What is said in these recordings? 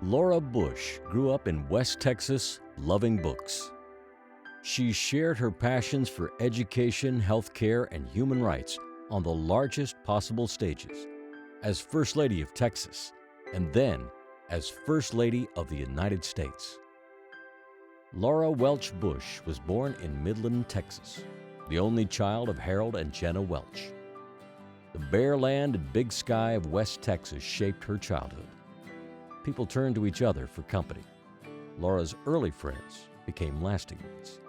Laura Bush grew up in West Texas, loving books. She shared her passions for education, healthcare, and human rights on the largest possible stages, as First Lady of Texas, and then as First Lady of the United States. Laura Welch Bush was born in Midland, Texas, the only child of Harold and Jenna Welch. The bare land and big sky of West Texas shaped her childhood. People turned to each other for company. Laura's early friends became lasting ones.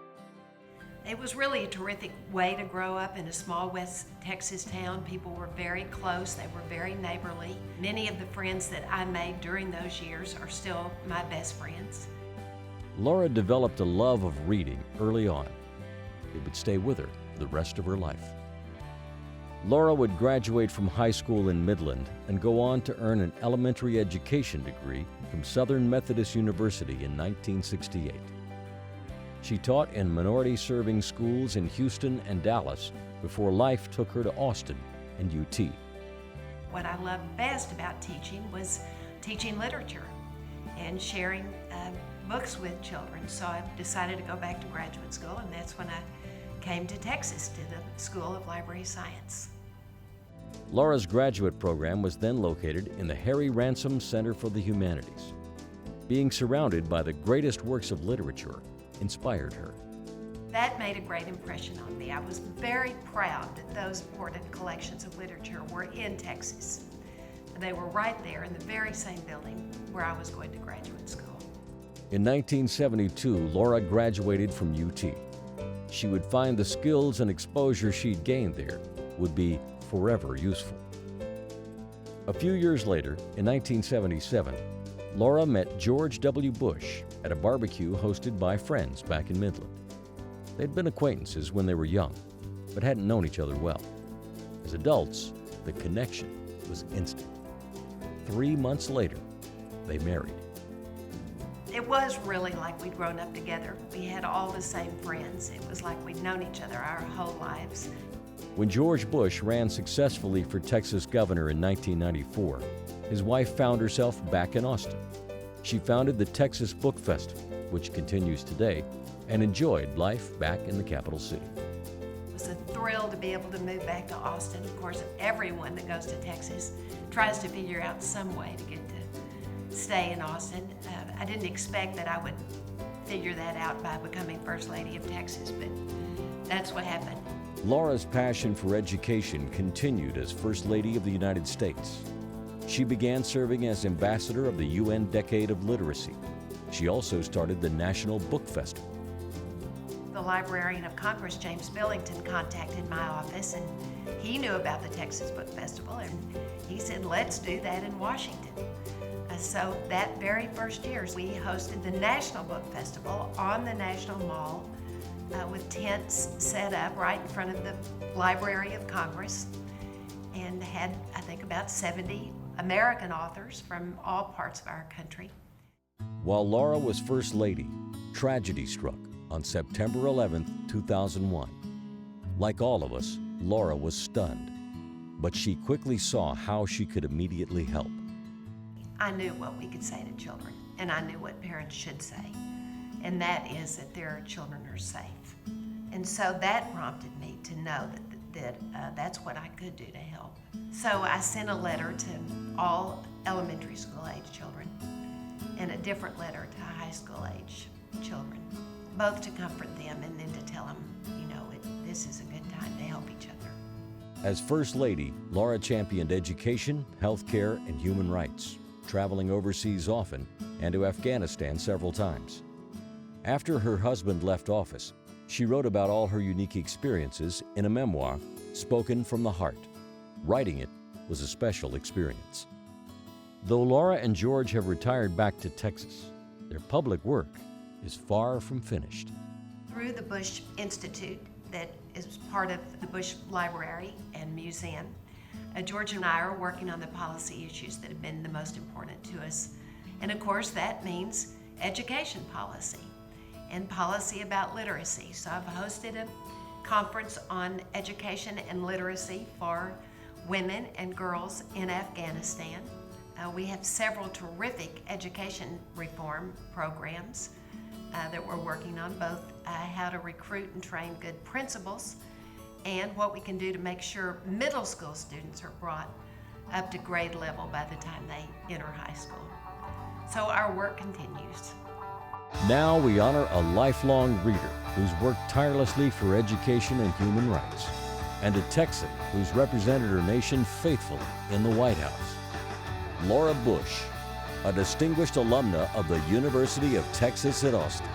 It was really a terrific way to grow up in a small West Texas town. People were very close, they were very neighborly. Many of the friends that I made during those years are still my best friends. Laura developed a love of reading early on. It would stay with her for the rest of her life. Laura would graduate from high school in Midland and go on to earn an elementary education degree from Southern Methodist University in 1968. She taught in minority-serving schools in Houston and Dallas before life took her to Austin and UT. What I loved best about teaching was teaching literature and sharing books with children. So I decided to go back to graduate school, and that's when I came to Texas to the School of Library Science. Laura's graduate program was then located in the Harry Ransom Center for the Humanities. Being surrounded by the greatest works of literature inspired her. That made a great impression on me. I was very proud that those important collections of literature were in Texas. They were right there in the very same building where I was going to graduate school. In 1972, Laura graduated from UT. She would find the skills and exposure she'd gained there would be forever useful. A few years later, in 1977, Laura met George W. Bush at a barbecue hosted by friends back in Midland. They'd been acquaintances when they were young, but hadn't known each other well. As adults, the connection was instant. 3 months later, they married. It was really like we'd grown up together. We had all the same friends. It was like we'd known each other our whole lives. When George Bush ran successfully for Texas governor in 1994, his wife found herself back in Austin. She founded the Texas Book Festival, which continues today, and enjoyed life back in the capital city. It was a thrill to be able to move back to Austin. Of course, everyone that goes to Texas tries to figure out some way to get to stay in Austin. I didn't expect that I would figure that out by becoming First Lady of Texas, but that's what happened. Laura's passion for education continued as First Lady of the United States. She began serving as ambassador of the UN Decade of Literacy. She also started the National Book Festival. The Librarian of Congress, James Billington, contacted my office, and he knew about the Texas Book Festival, and he said, let's do that in Washington. So that very first year, we hosted the National Book Festival on the National Mall with tents set up right in front of the Library of Congress, and had, I think, about 70 American authors from all parts of our country. While Laura was First Lady, tragedy struck on September 11, 2001. Like all of us, Laura was stunned, but she quickly saw how she could immediately help. I knew what we could say to children, and I knew what parents should say, and that is that their children are safe. And so that prompted me to know that that's what I could do to help. So I sent a letter to all elementary school age children and a different letter to high school age children, both to comfort them and then to tell them, this is a good time to help each other. As First Lady, Laura championed education, healthcare, and human rights, traveling overseas often and to Afghanistan several times. After her husband left office, she wrote about all her unique experiences in a memoir, Spoken from the Heart. Writing it was a special experience. Though Laura and George have retired back to Texas, their public work is far from finished. Through the Bush Institute, that is part of the Bush Library and Museum, George and I are working on the policy issues that have been the most important to us. And of course, that means education policy and policy about literacy. So I've hosted a conference on education and literacy for women and girls in Afghanistan. We have several terrific education reform programs that we're working on, both how to recruit and train good principals and what we can do to make sure middle school students are brought up to grade level by the time they enter high school. So our work continues. Now we honor a lifelong reader who's worked tirelessly for education and human rights, and a Texan who's represented her nation faithfully in the White House. Laura Bush, a distinguished alumna of the University of Texas at Austin.